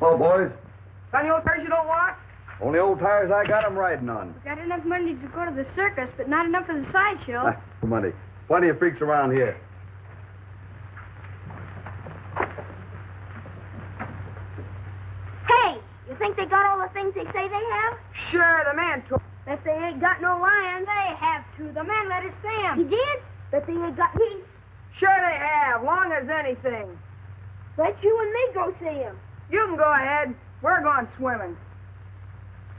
Well, boys. Got any old tires you don't want? Only old tires I got 'em riding on. Got enough money to go to the circus, but not enough for the sideshow. Money. Plenty of freaks around here. Hey, you think they got all the things they say they have? Sure, the man took. Bet they ain't got no lions. They have to. The man let us see 'em. He did? Bet they ain't got me. Sure they have, long as anything. Bet you and me go see him. You can go ahead. We're going swimming.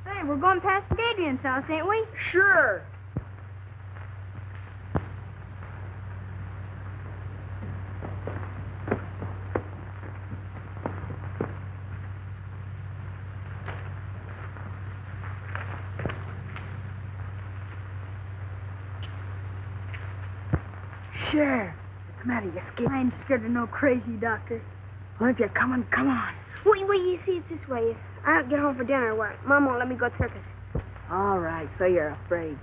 Say, we're going past Adrian's house, ain't we? Sure. Sure. What's the matter? You scared? I ain't scared of no crazy doctor. Well, if you're coming, come on. Wait, you see, it's this way. If I don't get home for dinner, what? Mom won't let me go to circus. All right, so you're afraid.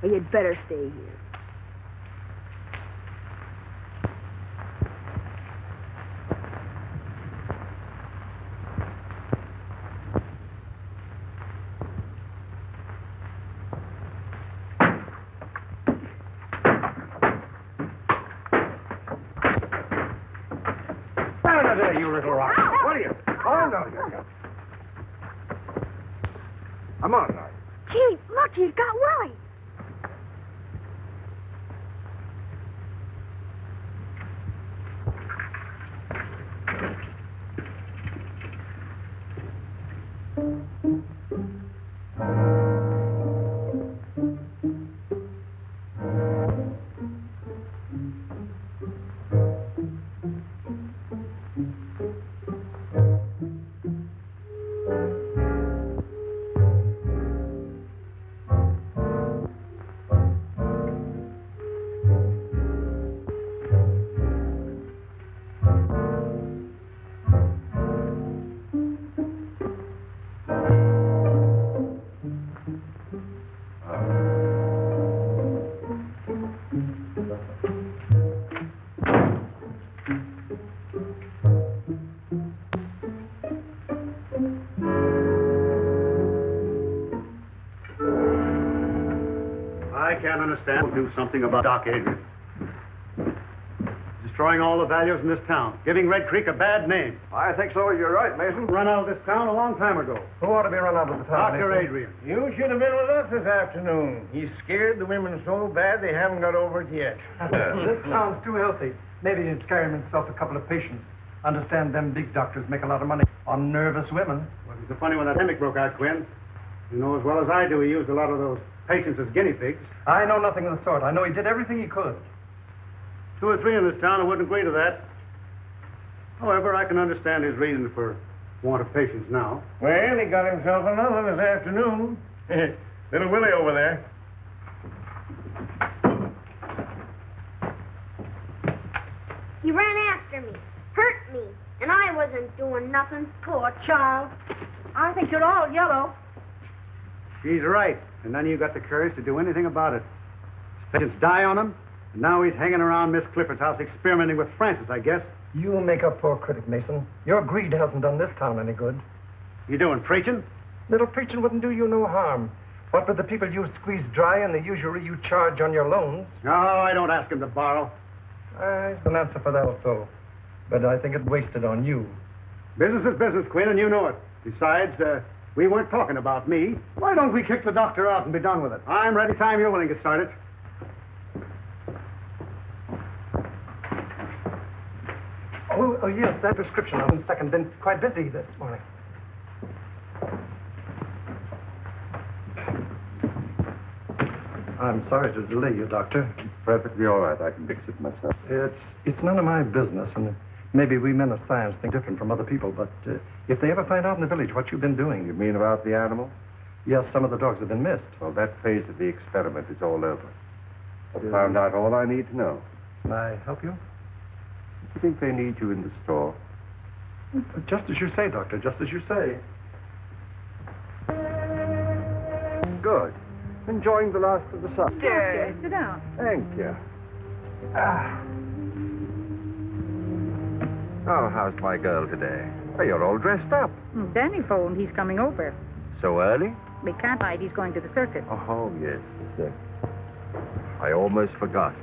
Well, you'd better stay here. There, you little rock. What are you? Oh, no, you. Come on, now. Gee, look, he's got Willie. We'll do something about Doc Adrian. Destroying all the values in this town. Giving Red Creek a bad name. I think so. You're right, Mason. Run out of this town a long time ago. Who ought to be run out of the town? Dr. Adrian. You should have been with us this afternoon. He's scared the women so bad they haven't got over it yet. This town's too healthy. Maybe he'd carry himself a couple of patients. Understand them big doctors make a lot of money on nervous women. Well, it was funny when that epidemic broke out, Quinn. You know as well as I do he used a lot of those patients as guinea pigs. I know nothing of the sort. I know he did everything he could. 2 or 3 in this town who wouldn't agree to that. However, I can understand his reason for want of patience now. Well, he got himself another this afternoon. Little Willie over there. He ran after me, hurt me, and I wasn't doing nothing. Poor child. I think you're all yellow. She's right. And none of you got the courage to do anything about it. His patients die on him, and now he's hanging around Miss Clifford's house experimenting with Francis, I guess. You make up poor critic, Mason. Your greed hasn't done this town any good. You doing preaching? Little preaching wouldn't do you no harm. What with the people you squeeze dry and the usury you charge on your loans? No, I don't ask him to borrow. There's an answer for that also. But I think it's wasted on you. Business is business, Quinn, and you know it. Besides, we weren't talking about me. Why don't we kick the doctor out and be done with it? I'm ready time you're willing to get started. Oh, yes, that prescription on second. Been quite busy this morning. I'm sorry to delay you, Doctor. Perfectly all right. I can fix it myself. It's none of my business, and maybe we men of science think different from other people, but if they ever find out in the village what you've been doing... You mean about the animal? Yes, some of the dogs have been missed. Well, that phase of the experiment is all over. I've found out all I need to know. Can I help you? Do you think they need you in the store? Just as you say, Doctor, just as you say. Good. Enjoying the last of the sun. Okay, sit down. Thank you. Oh, how's my girl today? Oh, you're all dressed up. Danny phoned. He's coming over. So early? We can't hide. He's going to the circus. Oh, yes. I almost forgot.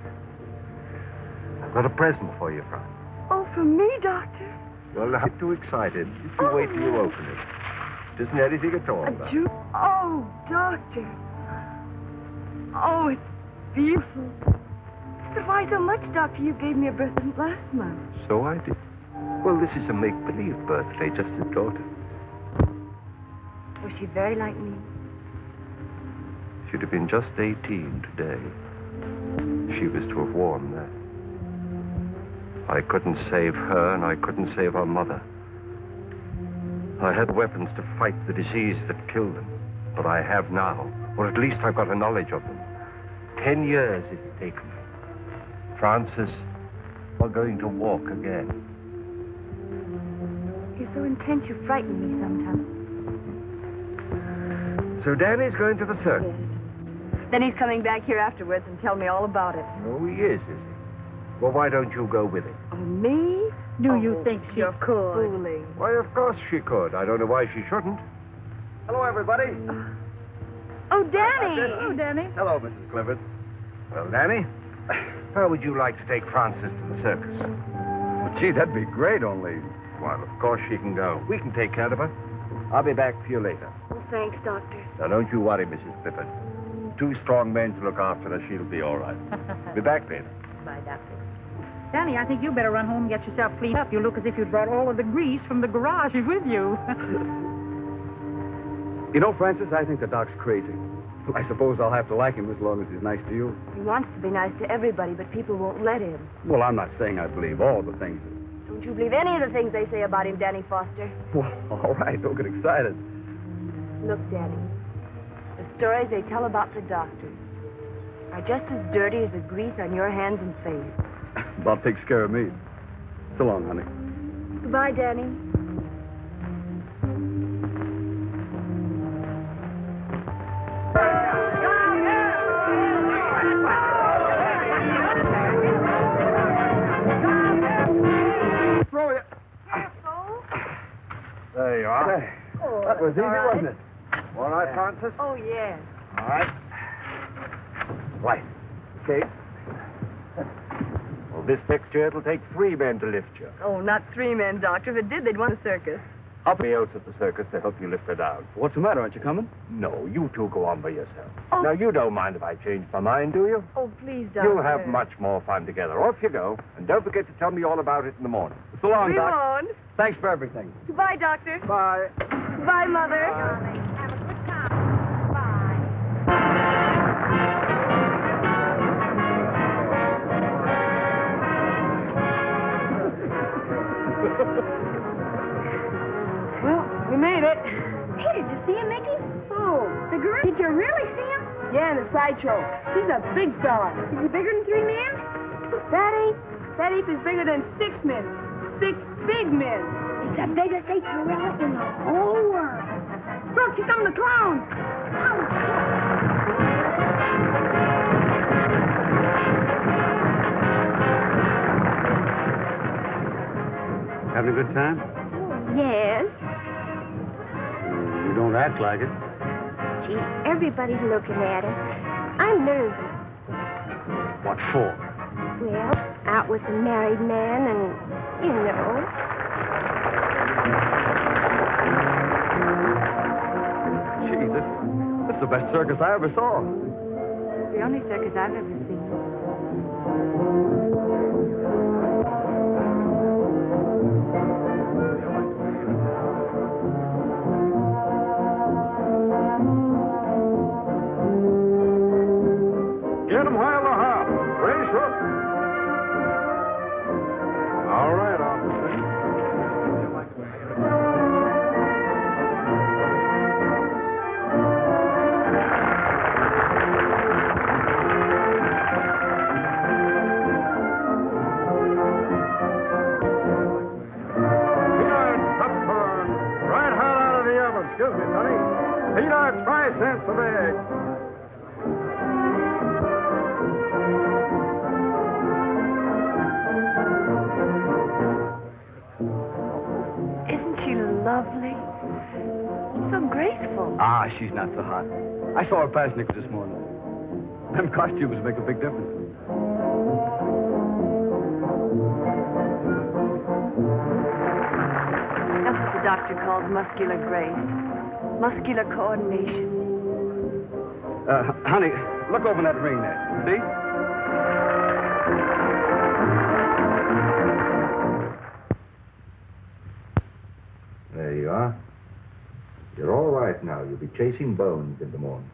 I've got a present for you, Frank. Oh, for me, Doctor? Well, not too excited. Just you wait till you open it. It isn't anything at all. Oh, Doctor. Oh, it's beautiful. But why so much, Doctor? You gave me a present last month. So I did. Well, this is a make-believe birthday, just as daughter. Was she very like me? She'd have been just 18 today. She was to have worn that. I couldn't save her, and I couldn't save her mother. I had weapons to fight the disease that killed them, but I have now, or at least I've got a knowledge of them. 10 years it's taken me. Francis, we're going to walk again. You're so intense, you frighten me sometimes. So Danny's going to the circus. Then he's coming back here afterwards and tell me all about it. Oh, he is he? Well, why don't you go with him? Oh, me? Do you think she you're could? Fooling. Why, of course she could. I don't know why she shouldn't. Hello, everybody. Oh, Danny! Oh, Danny. Hello, Mrs. Clifford. Well, Danny, how would you like to take Frances to the circus? Well, gee, that'd be great, only... Well, of course she can go. We can take care of her. I'll be back for you later. Oh, thanks, Doctor. Now, don't you worry, Mrs. Clifford. 2 strong men to look after her. She'll be all right. Be back later. Bye, Doctor. Danny, I think you better run home and get yourself cleaned up. You look as if you'd brought all of the grease from the garage with you. You know, Francis, I think the doc's crazy. I suppose I'll have to like him as long as he's nice to you. He wants to be nice to everybody, but people won't let him. Well, I'm not saying I believe all the things. Don't you believe any of the things they say about him, Danny Foster? Well, all right, don't get excited. Look, Danny, the stories they tell about the doctors are just as dirty as the grease on your hands and face. Bob takes care of me. So long, honey. Goodbye, Danny. Throw you. There you are. Hey, that was easy, wasn't it? All right, Francis? Oh, yes. All right. Right. Okay. Well, this fixture, it'll take 3 men to lift you. Oh, not 3 men, Doctor. If it did, they'd want a circus. I'll be else at the circus to help you lift her down. What's the matter? Aren't you coming? No, you 2 go on by yourself. Oh. Now, you don't mind if I change my mind, do you? Oh, please, Doctor. You'll have much more fun together. Off you go. And don't forget to tell me all about it in the morning. So long, We Doc. won't. Thanks for everything. Goodbye, Doctor. Bye. Goodbye, Mother. Have a good time. Bye. Well, we made it. Hey, did you see him, Mickey? Oh, The gorilla? Did you really see him? yeah, in the sideshow. He's a big fella. Is he bigger than 3 men? That ape is bigger than 6 men. 6 big men. He's the biggest ape gorilla in the whole world. Look, he's on the clown. Having a good time? Yes. You don't act like it. Gee, everybody's looking at us. I'm nervous. What for? Well, out with a married man and, you know. Gee, this is the best circus I ever saw. The only circus I've ever seen. Get them while they're hot. Race up. All right, officer. Peanuts, popcorn, right hot out of the oven. Excuse me, Sonny. Peanuts, 5 cents a bag. lovely. So graceful. Ah, she's not so hot. I saw her pass Nick this morning. Them costumes make a big difference. That's what the doctor calls muscular grace. Muscular coordination. Honey, look over that ring there. See? There you are. You're all right now. You'll be chasing bones in the morning.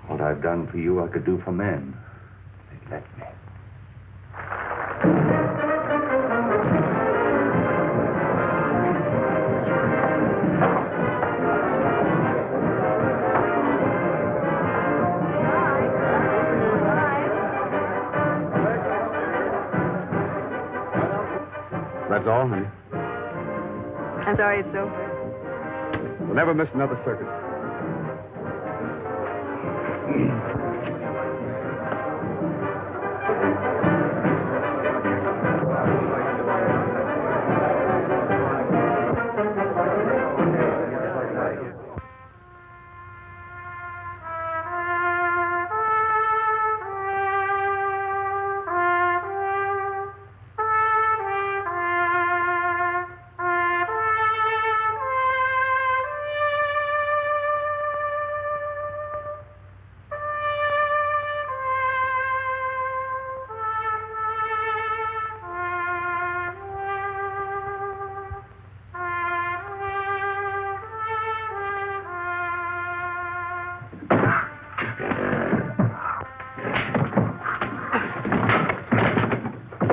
What I've done for you, I could do for men. They let me. That's all, honey. I'm sorry it's over. We'll never miss another circus.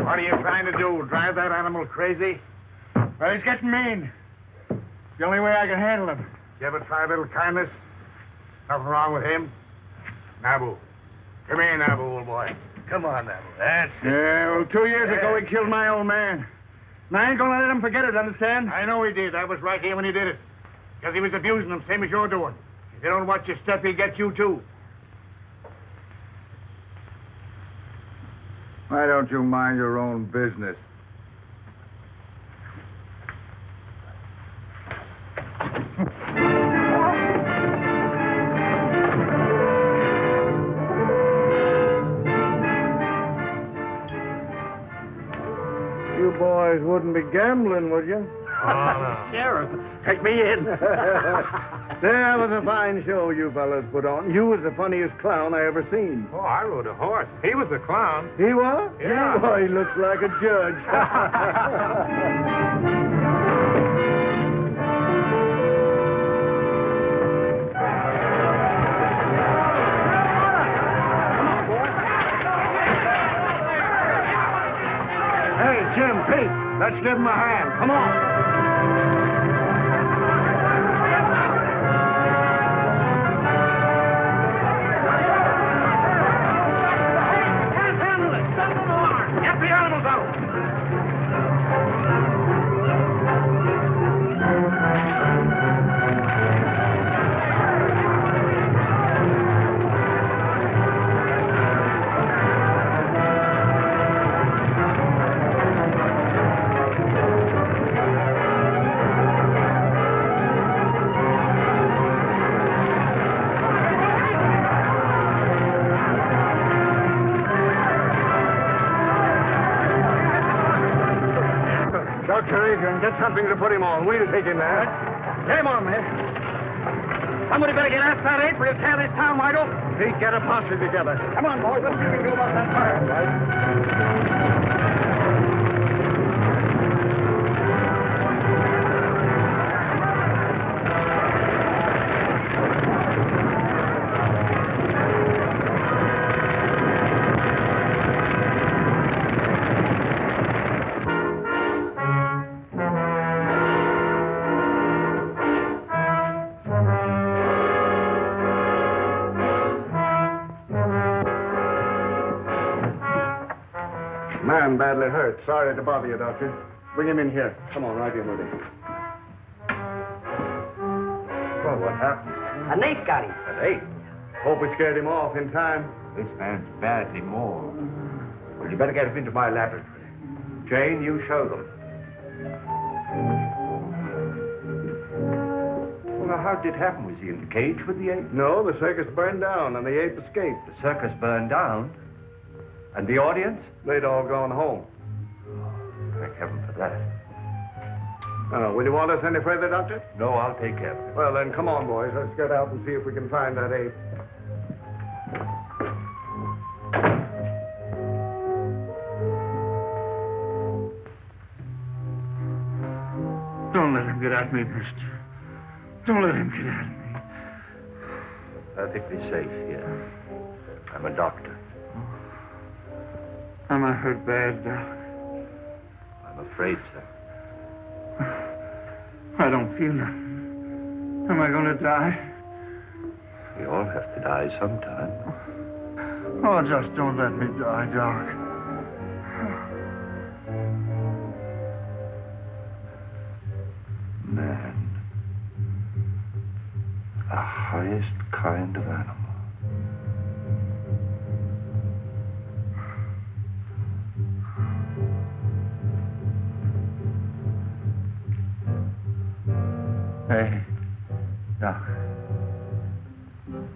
What are you trying to do? Drive that animal crazy? Well, he's getting mean. It's the only way I can handle him. You ever try a little kindness? Nothing wrong with him. Nabu. Come here, Nabu, old boy. Come on, Nabu. That's it. Yeah, well, 2 years ago, he killed my old man. And I ain't gonna let him forget it, understand? I know he did. I was right here when he did it. Because he was abusing him, same as you're doing. If you don't watch your step, he'll get you, too. Why don't you mind your own business? You boys wouldn't be gambling, would you? Oh, no. Sheriff, take me in. That was a fine show you fellas put on. You was the funniest clown I ever seen. Oh, I rode a horse. He was the clown. He was? Yeah. Oh, he looks like a judge. Hey, Jim, Pete, let's give him a hand. Come on. Dr. Adrian, get something to put him on. We'll take him there. Get him on, man. Somebody better get after that ape or he'll tear this town wide open. Pete, get a posse together. Come on, boys. Let's see what we can do about that fire. Man badly hurt. Sorry to bother you, Doctor. Bring him in here. Come on, right in with him. Well, what happened? An ape got him. An ape? Hope we scared him off in time. This man's badly mauled. Well, you better get him into my laboratory. Jane, you show them. Well, now, how did it happen? Was he in the cage with the ape? No, the circus burned down and the ape escaped. The circus burned down? And the audience? They'd all gone home. Thank heaven for that. Will you want us any further, Doctor? No, I'll take care of it. Well, then, come on, boys. Let's get out and see if we can find that ape. Don't let him get at me, mister. Don't let him get at me. Perfectly safe here. I'm a doctor. Am I hurt bad, Doc? I'm afraid so. I don't feel it. Am I going to die? We all have to die sometime. Oh, just don't let me die, Doc. Man. The highest kind of animal. Hey, Doc.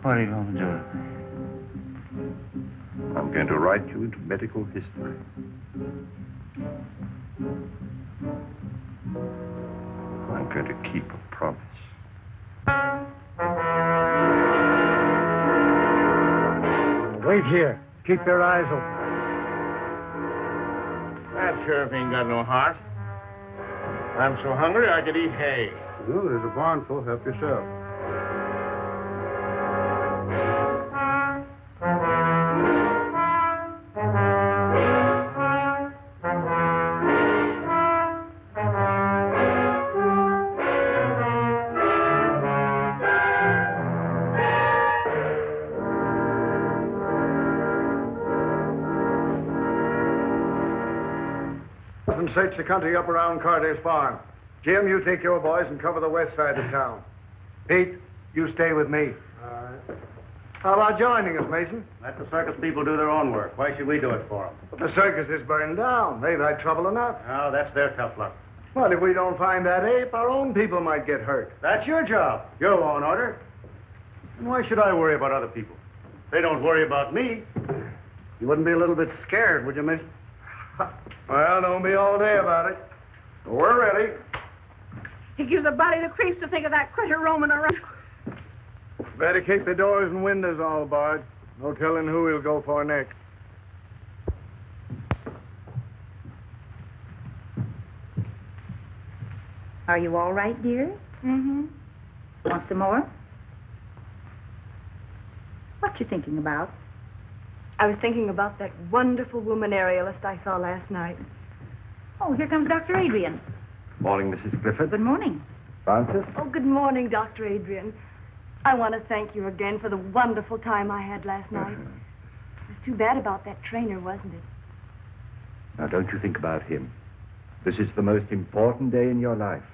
What are you going to do with me? I'm going to write you into medical history. I'm going to keep a promise. Wait here. Keep your eyes open. That sheriff ain't got no heart. I'm so hungry I could eat hay. Well, there's a barn full. Help yourself. Search the country up around Carter's farm. Jim, you take your boys and cover the west side of town. Pete, you stay with me. All right. How about joining us, Mason? Let the circus people do their own work. Why should we do it for them? But the circus is burned down. They've had trouble enough. Oh, that's their tough luck. Well, if we don't find that ape, our own people might get hurt. That's your job. Your law and order. And why should I worry about other people? They don't worry about me. You wouldn't be a little bit scared, would you, Mason? Well, don't be all day about it. We're ready. It gives a body the creeps to think of that critter roaming around. Better keep the doors and windows all barred. No telling who he'll go for next. Are you all right, dear? Mm-hmm. Want some more? What you thinking about? I was thinking about that wonderful woman aerialist I saw last night. Oh, here comes Dr. Adrian. Morning, Mrs. Clifford. Good morning. Francis? Oh, good morning, Dr. Adrian. I want to thank you again for the wonderful time I had last night. It was too bad about that trainer, wasn't it? Now, don't you think about him. This is the most important day in your life.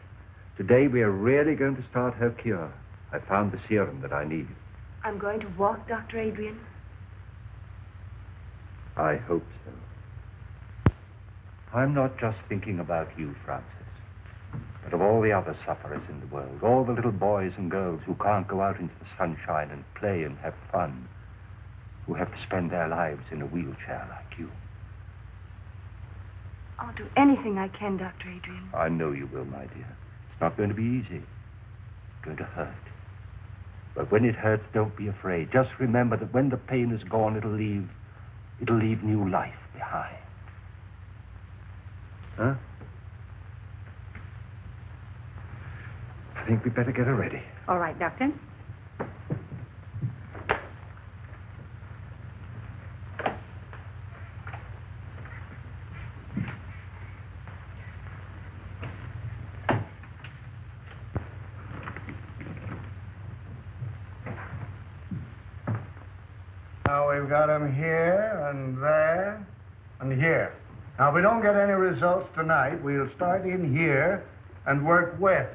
Today, we are really going to start her cure. I found the serum that I need. I'm going to walk, Dr. Adrian. I hope so. I'm not just thinking about you, Francis, but of all the other sufferers in the world, all the little boys and girls who can't go out into the sunshine and play and have fun, who have to spend their lives in a wheelchair like you. I'll do anything I can, Dr. Adrian. I know you will, my dear. It's not going to be easy. It's going to hurt. But when it hurts, don't be afraid. Just remember that when the pain is gone, it'll leave new life behind. Huh? I think we'd better get her ready. All right, Doctor. Now we've got him here and there and here. Now, if we don't get any results tonight, we'll start in here and work west.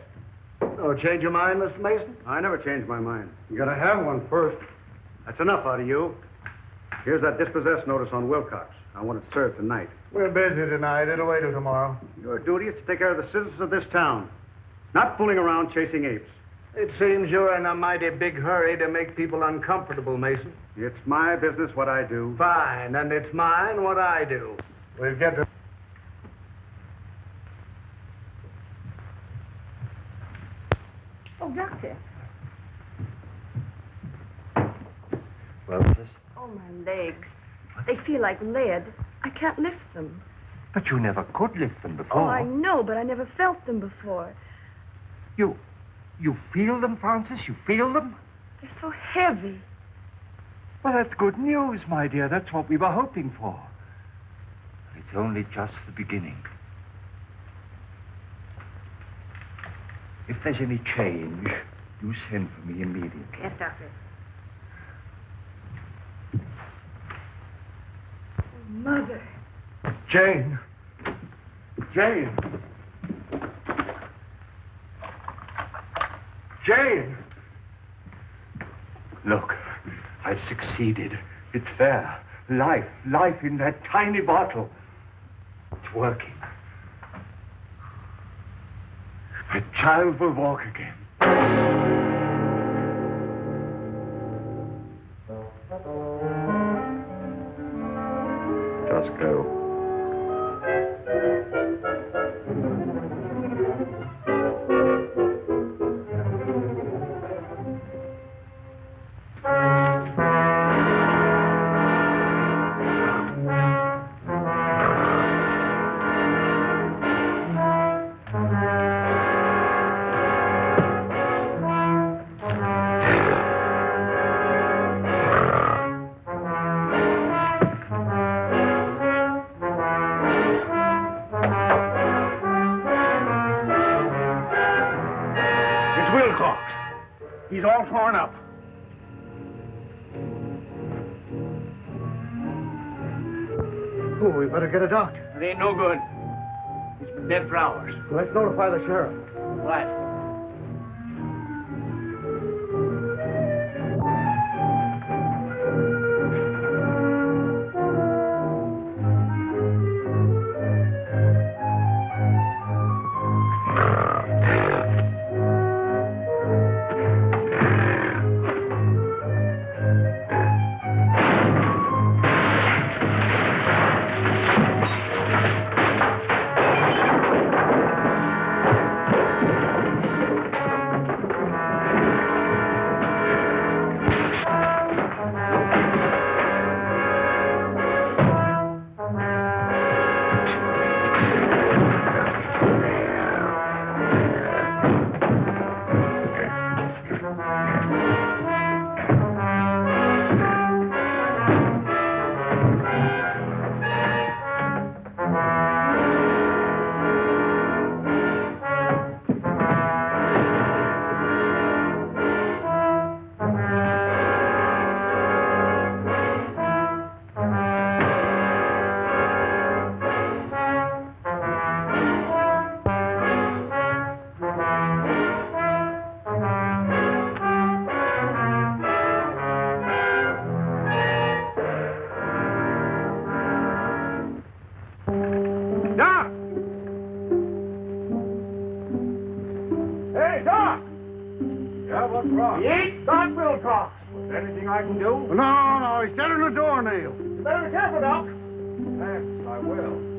Oh, change your mind, Mr. Mason? I never change my mind. You gotta have one first. That's enough out of you. Here's that dispossessed notice on Wilcox. I want it served tonight. We're busy tonight. It'll wait till tomorrow. Your duty is to take care of the citizens of this town, not fooling around chasing apes. It seems you're in a mighty big hurry to make people uncomfortable, Mason. It's my business what I do. Fine, and it's mine what I do. We'll get to... Oh, Doctor. Well, sis? Oh, my legs. They feel like lead. I can't lift them. But you never could lift them before. Oh, I know, but I never felt them before. You feel them, Francis? You feel them? They're so heavy. Well, that's good news, my dear. That's what we were hoping for. It's only just the beginning. If there's any change, you send for me immediately. Yes, Doctor. Mother. Jane. Jane. Jane. Look, I've succeeded. It's there. Life in that tiny bottle. It's working. The child will walk again. Just go. He's all torn up. Oh, we better get a doctor. It ain't no good. He's been dead for hours. Let's notify the sheriff. Right. He ain't Doc Wilcox. Is there anything I can do? No, he's dead on the doornail. You better be careful, Doc. Thanks, I will.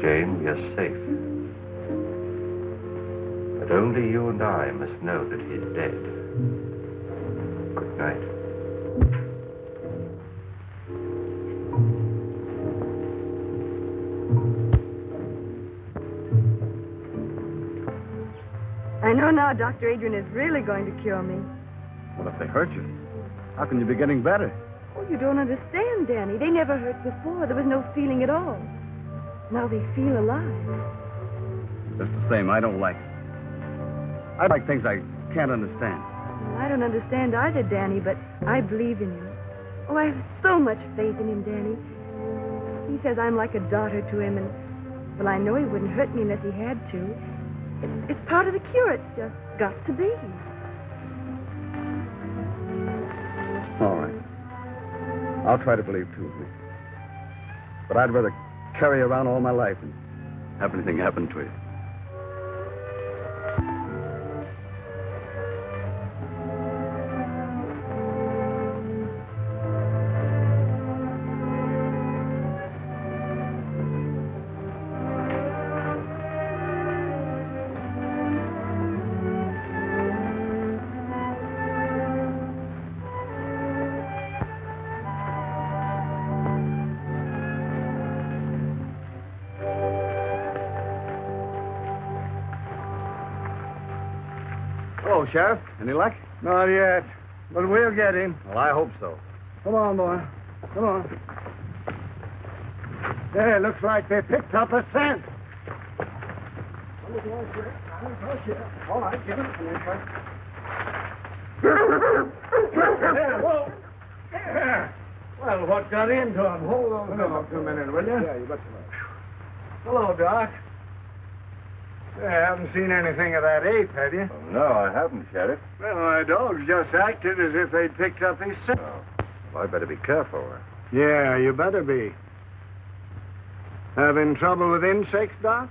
Jane, we are safe. But only you and I must know that he's dead. Good night. I know now Dr. Adrian is really going to cure me. What if they hurt you? How can you be getting better? Oh, you don't understand, Danny. They never hurt before. There was no feeling at all. Now they feel alive. Just the same, I don't like it. I like things I can't understand. Well, I don't understand either, Danny, but I believe in him. Oh, I have so much faith in him, Danny. He says I'm like a daughter to him, and, well, I know he wouldn't hurt me unless he had to. It's part of the cure. It's just got to be. All right. I'll try to believe, too, Miss. But I'd rather carry you around all my life and have anything happen to you. Hello, Sheriff. Any luck? Not yet, but we'll get him. Well, I hope so. Come on, boy. Come on. There, looks like they picked up a scent. All right, give it to me, There, whoa. There. Well, what got into him? Hold on for a minute, will you? Yeah, you betcha. Hello, Doc. You haven't seen anything of that ape, have you? Well, no, I haven't, Sheriff. Well, my dogs just acted as if they'd picked up his scent. Oh, well, I better be careful. Yeah, you better be. Having trouble with insects, Doc?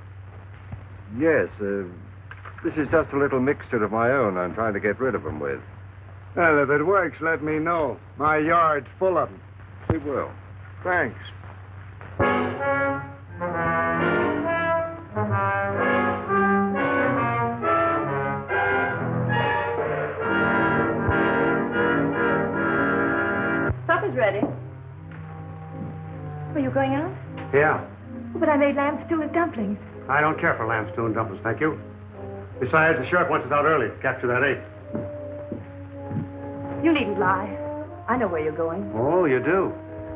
Yes, this is just a little mixture of my own I'm trying to get rid of them with. Well, if it works, let me know. My yard's full of them. We will. Thanks. Supper's ready. Are you going out? Yeah. But I made lamb stew and dumplings. I don't care for lamb stew and dumplings, thank you. Besides, the sheriff wants us out early to capture that ape. You needn't lie. I know where you're going. Oh, you do?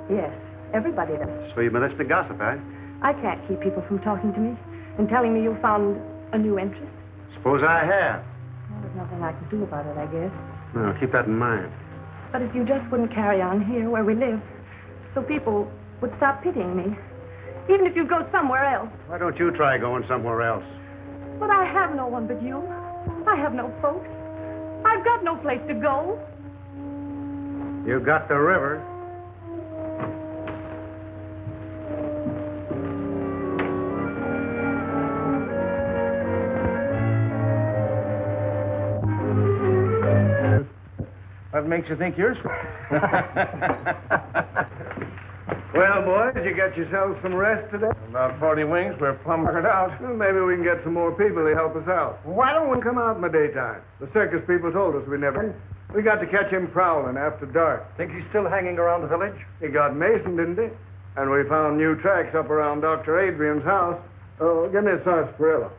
Yes, everybody does. So you've been listening to gossip, eh? I can't keep people from talking to me and telling me you found a new interest. Suppose I have. Well, there's nothing I can do about it, I guess. Well, keep that in mind. But if you just wouldn't carry on here where we live, so people would stop pitying me. Even if you go somewhere else. Why don't you try going somewhere else? But I have no one but you. I have no folks. I've got no place to go. You've got the river. What makes you think you're... Well, boys, you get yourselves some rest today? About 40 wings, we're plumb worked out. Well, maybe we can get some more people to help us out. Why don't we come out in the daytime? The circus people told us we never... We got to catch him prowling after dark. Think he's still hanging around the village? He got Mason, didn't he? And we found new tracks up around Dr. Adrian's house. Oh, give me a sarsaparilla.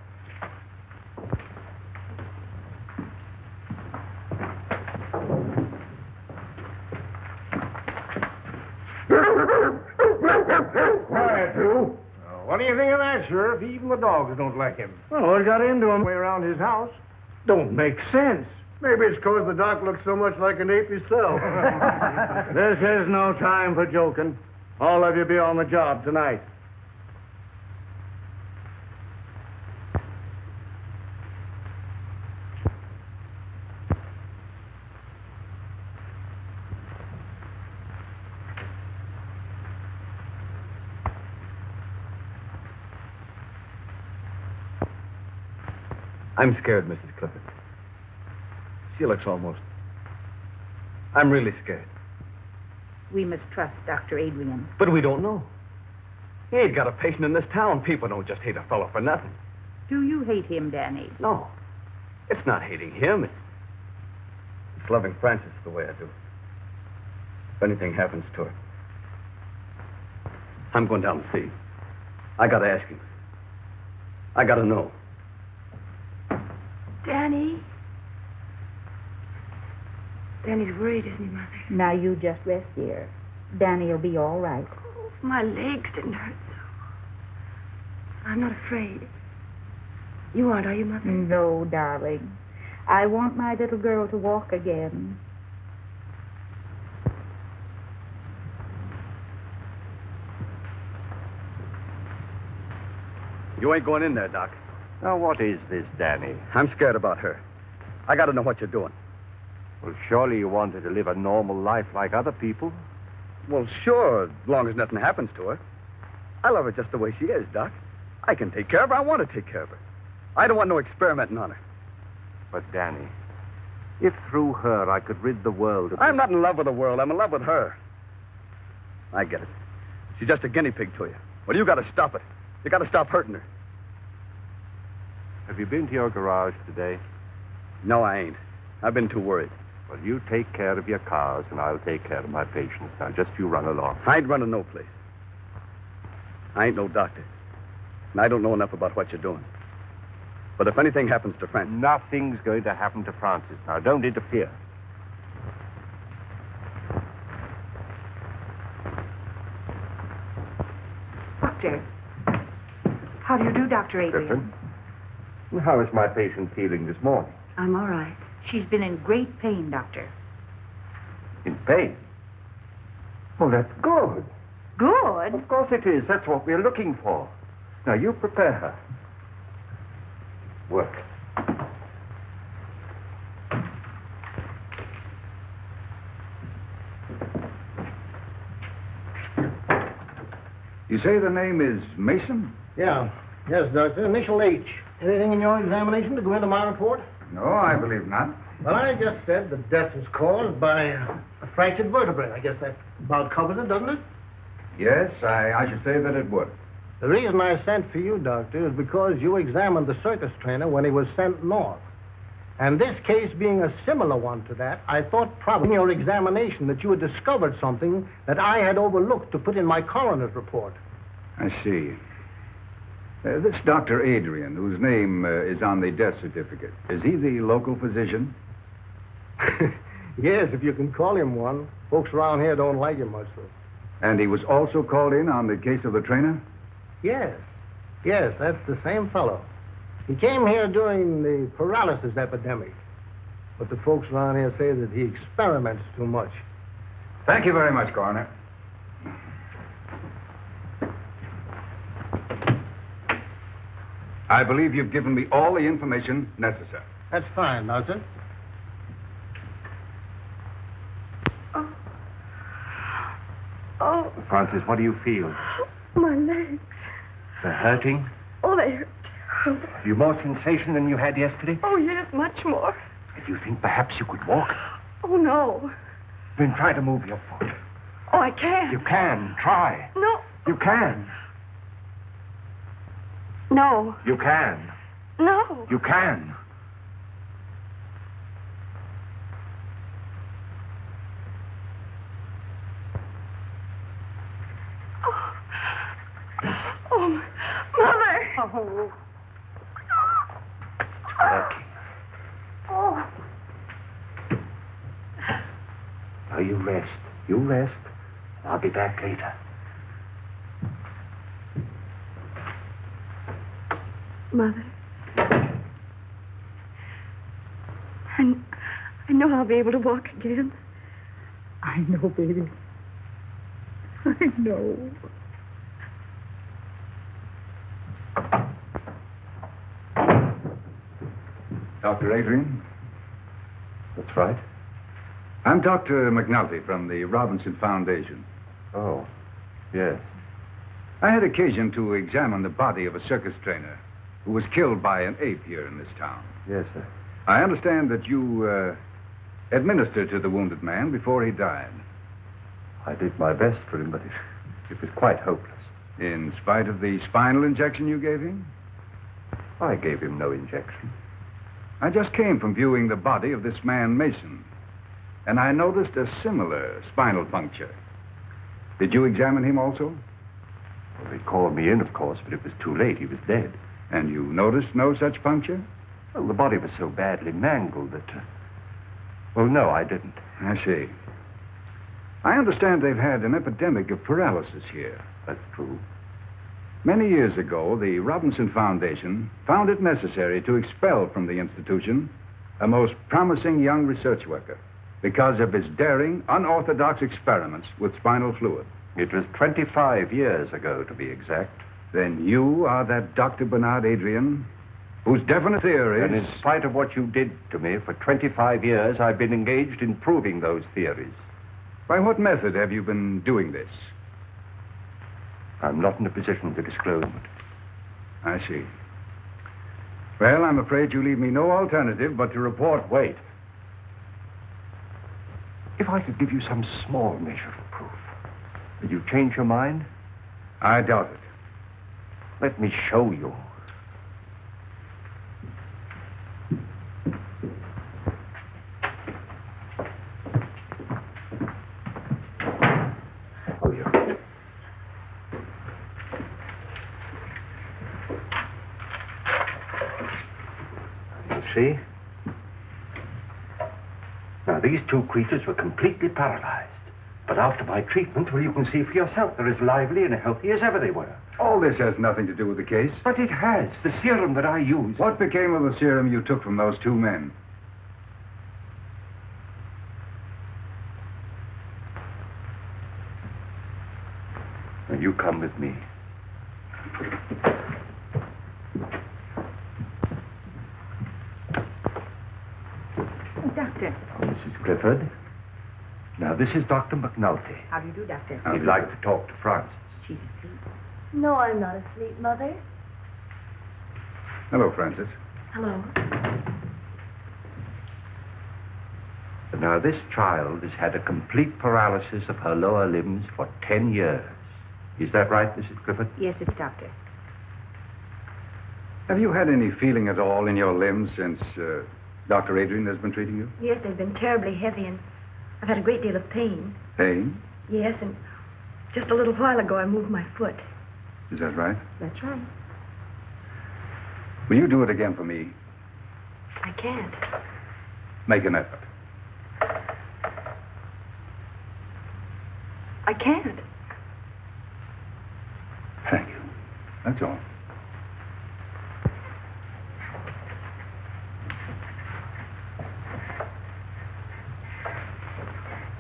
Quiet, you. What do you think of that, Sheriff? Even the dogs don't like him. Well, what got into him way around his house? Don't make sense. Maybe it's because the doc looks so much like an ape himself. This is no time for joking. All of you be on the job tonight. I'm scared, Mrs. Clifford. She looks almost... I'm really scared. We must trust Dr. Adrian. But we don't know. He ain't got a patient in this town. People don't just hate a fellow for nothing. Do you hate him, Danny? No. It's not hating him. It's loving Frances the way I do. If anything happens to her, I'm going down to see. I got to ask him. I got to know. Danny? Danny's worried, isn't he, Mother? Now you just rest, dear. Danny'll be all right. Oh, if my legs didn't hurt I'm not afraid. You aren't, are you, Mother? No, darling. I want my little girl to walk again. You ain't going in there, Doc. Now, what is this, Danny? I'm scared about her. I got to know what you're doing. Well, surely you want her to live a normal life like other people. Well, sure, as long as nothing happens to her. I love her just the way she is, Doc. I can take care of her. I want to take care of her. I don't want no experimenting on her. But, Danny, if through her I could rid the world of... I'm not in love with the world. I'm in love with her. I get it. She's just a guinea pig to you. Well, you got to stop it. You got to stop hurting her. Have you been to your garage today? No, I ain't. I've been too worried. Well, you take care of your cars, and I'll take care of my patients. Now, just you run along. I ain't running no place. I ain't no doctor. And I don't know enough about what you're doing. But if anything happens to Francis... Nothing's going to happen to Francis. Now, don't interfere. Doctor. How do you do, Dr. Adrian? Clifford, how is my patient feeling this morning? I'm all right. She's been in great pain, Doctor. In pain? Well, that's good. Good? Of course it is. That's what we're looking for. Now, you prepare her. Work. You say the name is Mason? Yeah. Yes, Doctor. Initial H. Anything in your examination to go into my report? No, I believe not. Well, I just said the death was caused by a fractured vertebrae. I guess that about covers it, doesn't it? Yes, I should say that it would. The reason I sent for you, Doctor, is because you examined the circus trainer when he was sent north. And this case being a similar one to that, I thought probably in your examination that you had discovered something that I had overlooked to put in my coroner's report. I see. This Dr. Adrian, whose name is on the death certificate, is he the local physician? Yes, if you can call him one. Folks around here don't like him much, though. And he was also called in on the case of the trainer? Yes. Yes, that's the same fellow. He came here during the paralysis epidemic. But the folks around here say that he experiments too much. Thank you very much, Coroner. I believe you've given me all the information necessary. That's fine, Doctor. Oh, Francis, what do you feel? my legs. They're hurting? Oh, they hurt terrible. Have you more sensation than you had yesterday? Oh, yes, much more. Do you think perhaps you could walk? Oh, no. Then try to move your foot. Oh, I can't. You can. Try. No. You can. No. You can. No. You can. Oh, Mother. Oh. Okay. Oh. Now, you rest. You rest. I'll be back later. Mother. I know I'll be able to walk again. I know, baby. I know. Dr. Adrian? That's right. I'm Dr. McNulty from the Robinson Foundation. Oh, yes. I had occasion to examine the body of a circus trainer who was killed by an ape here in this town. Yes, sir. I understand that you administered to the wounded man before he died. I did my best for him, but it was quite hopeless. In spite of the spinal injection you gave him? I gave him no injection. I just came from viewing the body of this man, Mason, and I noticed a similar spinal puncture. Did you examine him also? Well, they called me in, of course, but it was too late. He was dead. And you noticed no such puncture? Well, the body was so badly mangled that... Well, no, I didn't. I see. I understand they've had an epidemic of paralysis here. That's true. Many years ago, the Robinson Foundation found it necessary to expel from the institution a most promising young research worker because of his daring, unorthodox experiments with spinal fluid. It was 25 years ago, to be exact. Then you are that Dr. Bernard Adrian, whose definite theories... And in spite of what you did to me, for 25 years, I've been engaged in proving those theories. By what method have you been doing this? I'm not in a position to disclose it. I see. Well, I'm afraid you leave me no alternative but to report. Wait. If I could give you some small measure of proof, would you change your mind? I doubt it. Let me show you. See? Now, these two creatures were completely paralyzed. But after my treatment, well, you can see for yourself, they're as lively and healthy as ever they were. All this has nothing to do with the case. But it has. The serum that I used. What became of the serum you took from those two men? Now, you come with me. Doctor. Oh, Mrs. Clifford. Now, this is Dr. McNulty. How do you do, Doctor? He'd like to talk to Frances. She's asleep. No, I'm not asleep, Mother. Hello, Frances. Hello. Now, this child has had a complete paralysis of her lower limbs for 10 years. Is that right, Mrs. Clifford? Yes, it's Doctor. Have you had any feeling at all in your limbs since Dr. Adrian has been treating you? Yes, they've been terribly heavy, and I've had a great deal of pain. Pain? Yes, and just a little while ago I moved my foot. Is that right? That's right. Will you do it again for me? I can't. Make an effort. I can't. Thank you. That's all.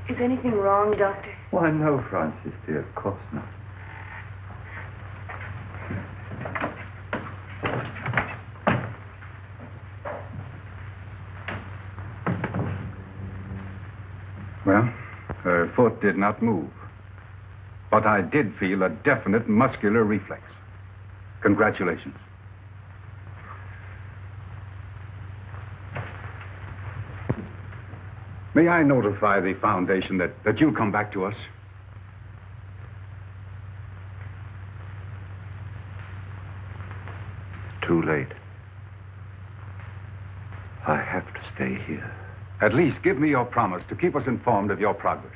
Is anything wrong, Doctor? Why, no, Frances, dear. Of course not. Well, her foot did not move. But I did feel a definite muscular reflex. Congratulations. May I notify the Foundation that you'll come back to us? Too late. I have to stay here. At least give me your promise to keep us informed of your progress.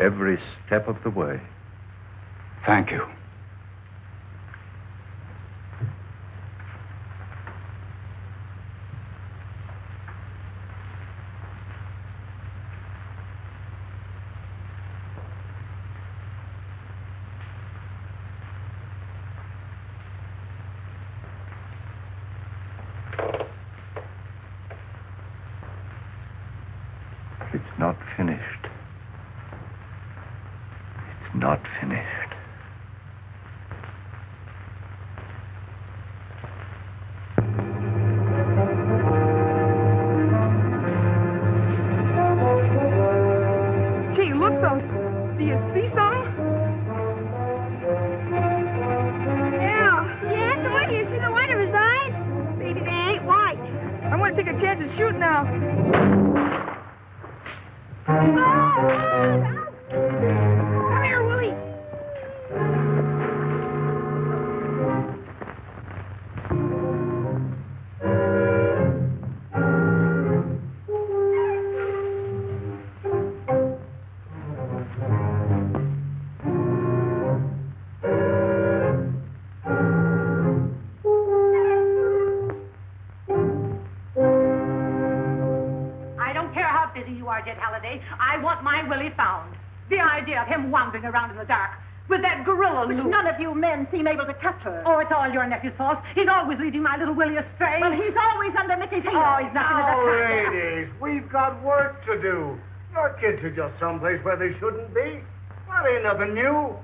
Every step of the way. Thank you. It's not finished. It's not finished. Gee, look, those. Do you see something? Yeah. Yes, what? You see the white of his eyes? Maybe they ain't white. I'm going to take a chance and shoot now. Come here, Willie. I don't care how busy you are, Jed Halliday. I want my Willie found. The idea of him wandering around in the dark. with that gorilla But loose. none of you men seem able to catch her. Oh, it's all your nephew's fault. He's always leading my little Willie astray. Well, he's always under Mickey's heel. Oh, he's nothing Now, to that. ladies, we've got work to do. Your kids are just someplace where they shouldn't be. That ain't nothing new.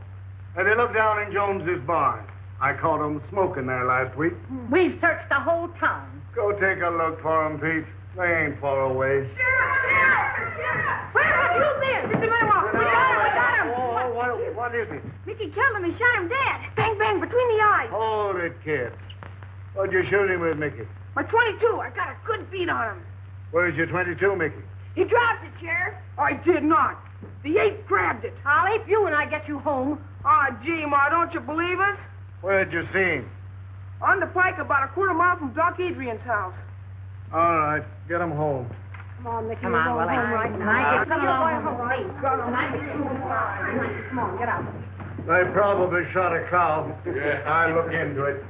And they look down in Jones's barn. I caught them smoking there last week. We've searched the whole town. Go take a look for them, Pete. They ain't far away. Where have you been? Mr. Maywalk, we got him. Oh, what is it? Mickey killed him and shot him dead. Bang, bang, between the eyes. Hold it, kid. What'd you shoot him with, Mickey? My 22. I got a good beat on him. Where's your 22, Mickey? He dropped it, Sheriff. I did not. The ape grabbed it. I'll ape you when I get you home. Ah, gee, Ma, don't you believe us? Where'd you see him? On the pike about a quarter mile from Doc Adrian's house. All right, get him home. Come on, Mickey. Come on, we're going Willie. home right now. Come You're along. going home right. Come on, get out. They probably shot a cow. Yeah. I look into it.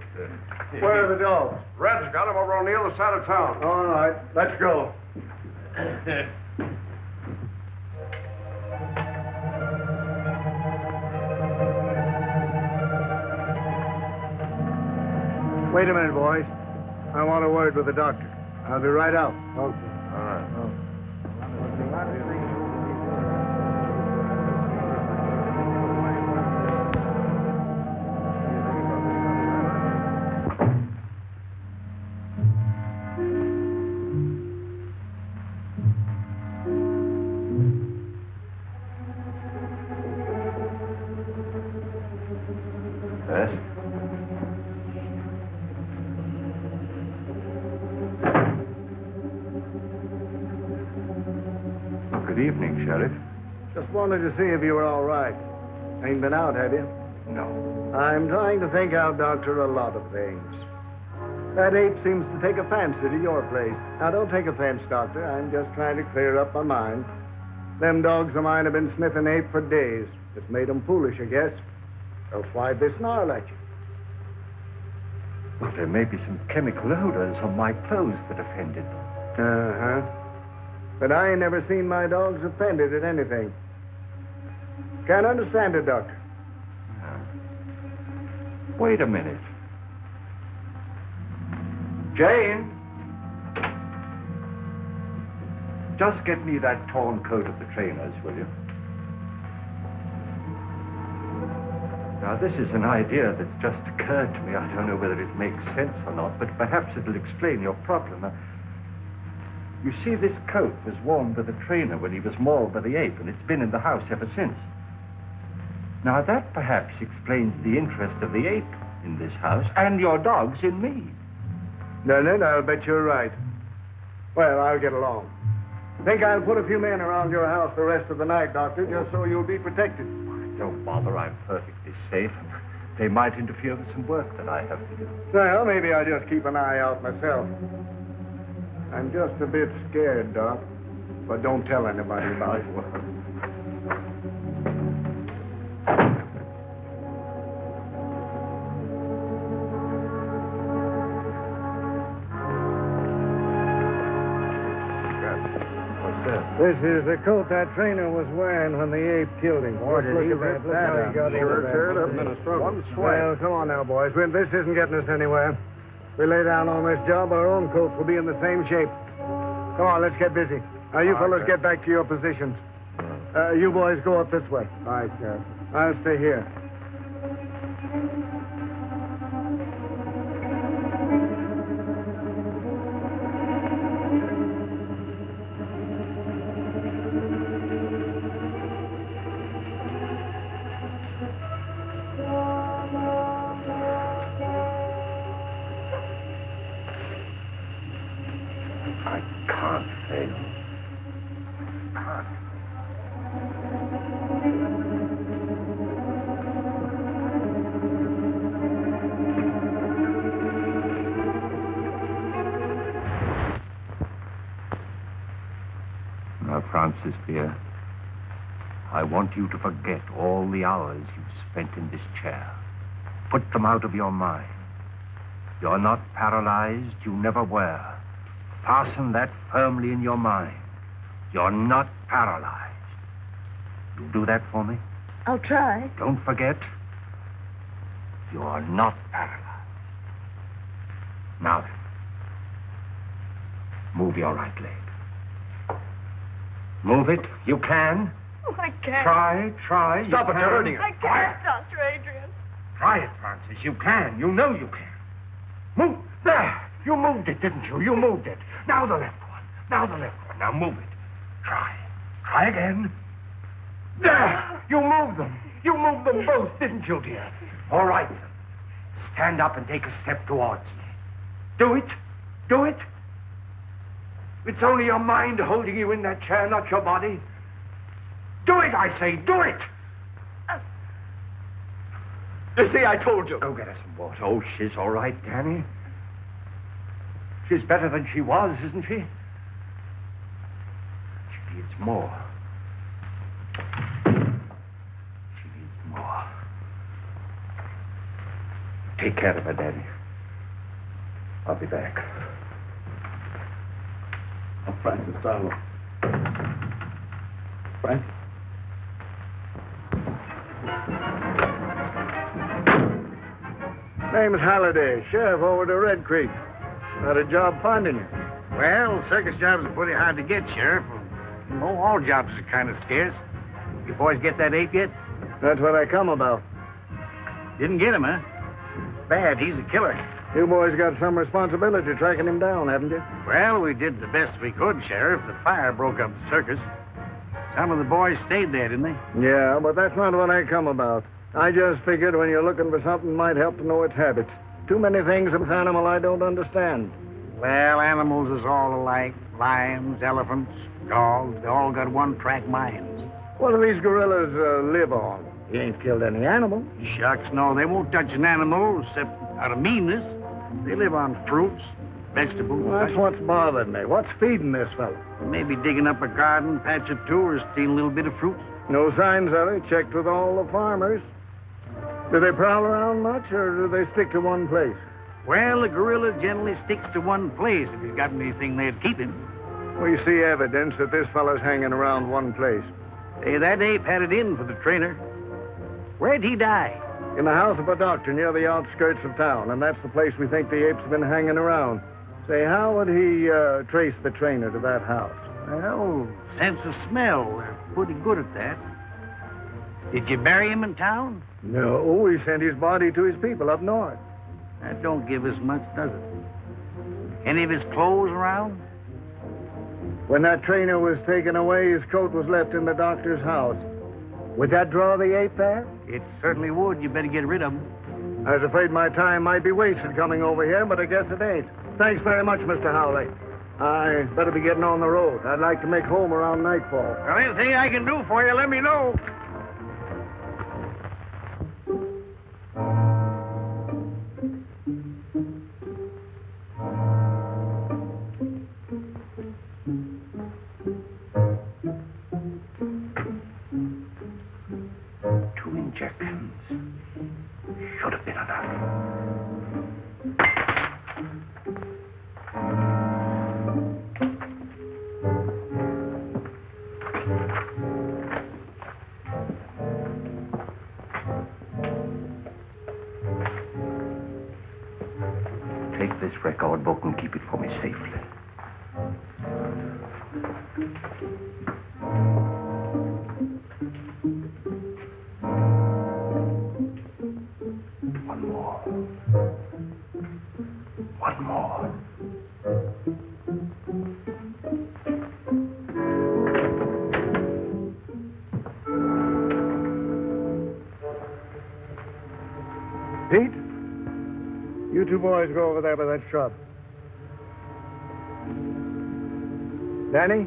Where are the dogs? Red's got him over on the other side of town. All right, let's go. Wait a minute, boys. I want a word with the doctor. I'll be right out. Okay. All right. Yes? Oh, good evening, Sheriff. Just wanted to see if you were all right. Ain't been out, have you? No. I'm trying to think out, Doctor, a lot of things. That ape seems to take a fancy to your place. Now, don't take offense, Doctor. I'm just trying to clear up my mind. Them dogs of mine have been sniffing ape for days. It's made them foolish, I guess. Else why'd they snarl at you? Well, there may be some chemical odors on my clothes that offended them. Uh-huh. But I ain't never seen my dogs offended at anything. Can't understand it, Doctor. Wait a minute. Jane! Just get me that torn coat of the trainer's, will you? Now, this is an idea that's just occurred to me. I don't know whether it makes sense or not, but perhaps it'll explain your problem. You see, this coat was worn by the trainer when he was mauled by the ape, and it's been in the house ever since. Now, that perhaps explains the interest of the ape in this house and your dogs in me. No, I'll bet you're right. Well, I'll get along. Think I'll put a few men around your house the rest of the night, Doctor, just so you'll be protected. Don't bother, I'm perfectly safe. They might interfere with some work that I have to do. Well, maybe I'll just keep an eye out myself. I'm just a bit scared, Doc. But don't tell anybody about it. This is the coat that trainer was wearing when the ape killed him. Boy, did he rip that up. Sure tear it up in a struggle. One sweat. Well, come on now, boys. This isn't getting us anywhere. We lay down on this job, our own coats will be in the same shape. Come on, let's get busy. Now, you fellas get back to your positions. You boys go up this way. All right, Sheriff. I'll stay here. Francis, dear, I want you to forget all the hours you've spent in this chair. Put them out of your mind. You're not paralyzed. You never were. Fasten that firmly in your mind. You're not paralyzed. You'll do that for me? I'll try. Don't forget, you are not paralyzed. Now then, move your right leg. Move it. You can. Oh, I can't. Try. Stop it, you're hurting her. I can't, Dr. Adrian. Try it, Francis. You can. You know you can. Move. There. You moved it, didn't you? You moved it. Now the left one. Now move it. Try again. There. You moved them. You moved them both, didn't you, dear? All right. Stand up and take a step towards me. Do it. It's only your mind holding you in that chair, not your body. Do it, I say. Do it. You see, I told you. Go get her some water. Oh, she's all right, Danny. She's better than she was, isn't she? She needs more. Take care of her, Daddy. I'll be back. Oh, Francis, darling. Francis? Name's Halliday, sheriff over to Red Creek. Had a job finding you. Well, circus jobs are pretty hard to get, Sheriff. Oh, all jobs are kind of scarce. You boys get that ape yet? That's what I come about. Didn't get him, huh? Bad, he's a killer. You boys got some responsibility tracking him down, haven't you? Well, we did the best we could, Sheriff. The fire broke up the circus. Some of the boys stayed there, didn't they? Yeah, but that's not what I come about. I just figured when you're looking for something might help to know its habits. Too many things of this animal I don't understand. Well, animals is all alike. Lions, elephants, dogs, they all got one-track minds. What do these gorillas live on? He ain't killed any animal. Shucks, no, they won't touch an animal except out of meanness. They live on fruits, vegetables. Well, that's what's bothered me. What's feeding this fellow? Maybe digging up a garden, patch or two, or stealing a little bit of fruit. No signs of it. Checked with all the farmers. Do they prowl around much, or do they stick to one place? Well, the gorilla generally sticks to one place if he's got anything there to keep him. We see evidence that this fellow's hanging around one place. Hey, that ape had it in for the trainer. Where'd he die? In the house of a doctor near the outskirts of town, and that's the place we think the ape's been hanging around. Say, how would he trace the trainer to that house? Well, sense of smell. They're pretty good at that. Did you bury him in town? No, we sent his body to his people up north. That don't give us much, does it? Any of his clothes around? When that trainer was taken away, his coat was left in the doctor's house. Would that draw the ape there? It certainly would. You better get rid of him. I was afraid my time might be wasted coming over here, but I guess it ain't. Thanks very much, Mr. Howley. I better be getting on the road. I'd like to make home around nightfall. Well, anything I can do for you, let me know. Should have been enough. Take this record book and keep it for me safely. One more. Pete, you two boys go over there by that shrub. Danny,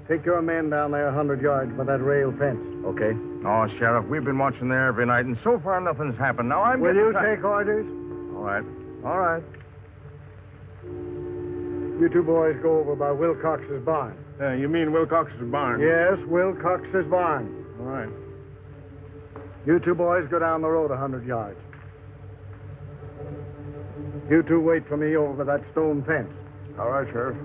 take your men down there 100 yards by that rail fence. Okay. Oh, Sheriff, we've been watching there every night, and so far nothing's happened. Now I'm Will getting you take orders? All right. All right. You two boys go over by Wilcox's barn. You mean Wilcox's barn? Yes, Wilcox's barn. All right. You two boys go down the road 100 yards. You two wait for me over that stone fence. All right, Sheriff.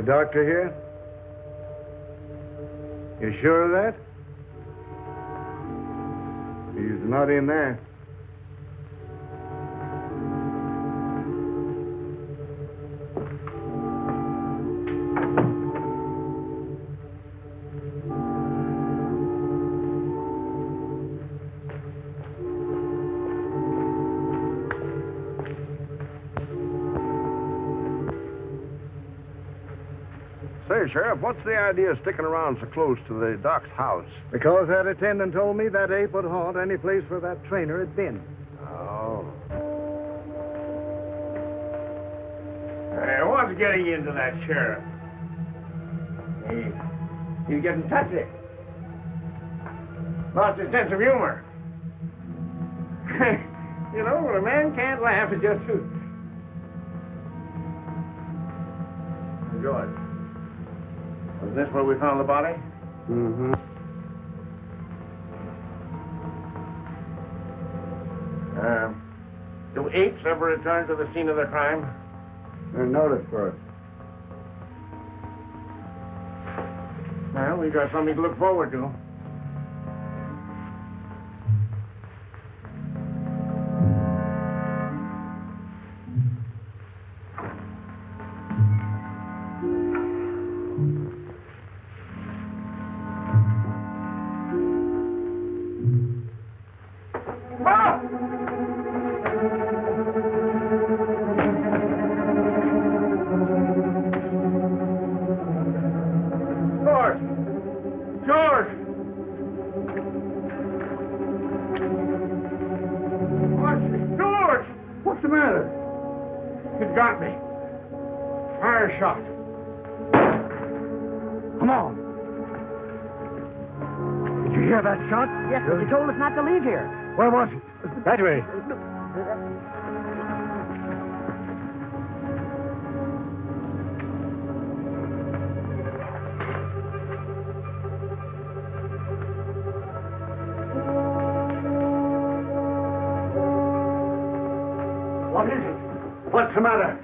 a doctor here? You sure of that? He's not in there. Say, Sheriff, what's the idea of sticking around so close to the doc's house? Because that attendant told me that ape would haunt any place where that trainer had been. Oh. Hey, what's getting you into that, Sheriff? He's getting touchy. Lost his sense of humor. You know, when a man can't laugh, it just suits. George, was this where we found the body? Mm-hmm. Do apes ever return to the scene of their crime? They're noted for it. Well, we got something to look forward to. Yes, but you told us not to leave here. Where was he? That way. What is it? What's the matter?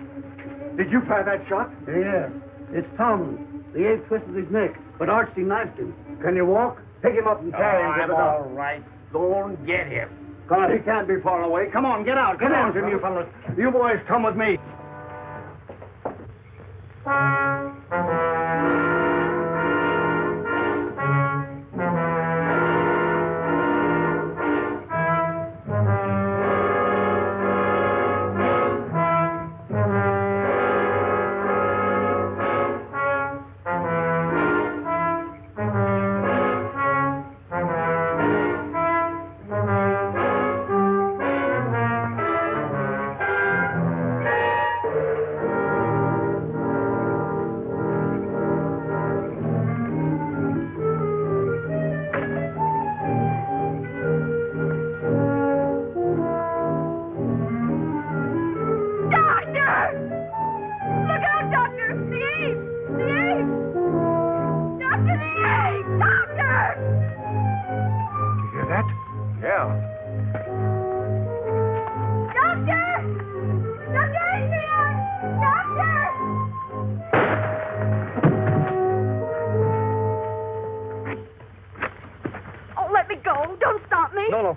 Did you fire that shot? Yeah. It's Tomlin. The ape twisted his neck, but Archie knifed him. Can you walk? Pick him up and carry him to the doctor. All right. Go and get him. God, he can't be far away. Come on, get out. Come on, you fellas. You boys come with me.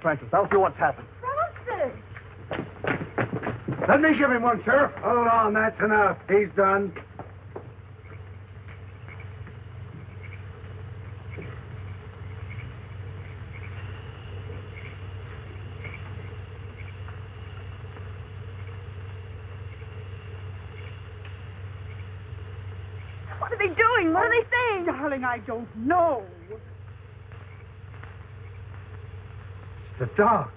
Francis, I'll see what's happened. Francis! Let me give him one, Sheriff. Hold on, that's enough. He's done. What are they doing? What are they saying? Darling, I don't know. The dog.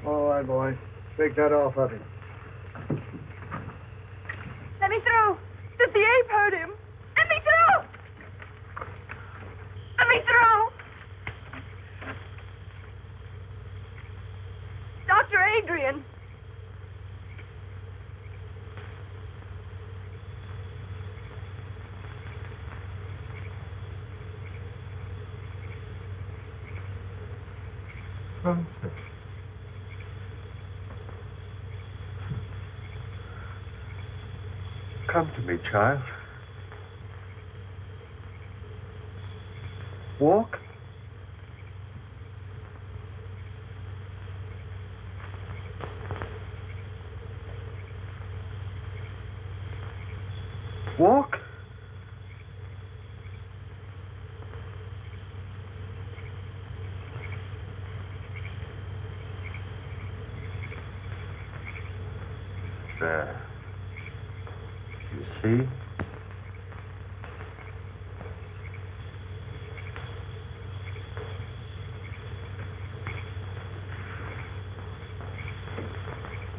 All right, boy. Take that off of him. Let me through. Does the ape hurt him? Let me through. Let me through. Dr. Adrian. Francis. Come to me, child. Walk? Walk? There. You see?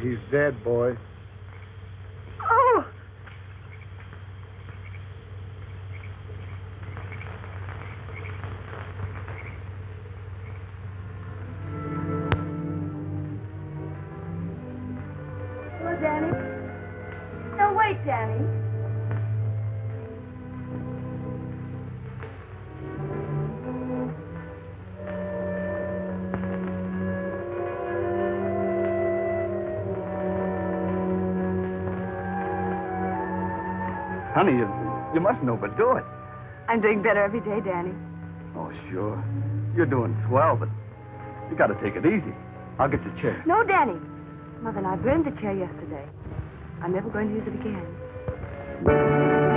He's dead, boy. Oh! Hello, Danny. No, wait, Danny. Honey, you mustn't overdo it. I'm doing better every day, Danny. Oh, sure. You're doing swell, but you got to take it easy. I'll get your chair. No, Danny. Mother and I burned the chair yesterday. I'm never going to use it again.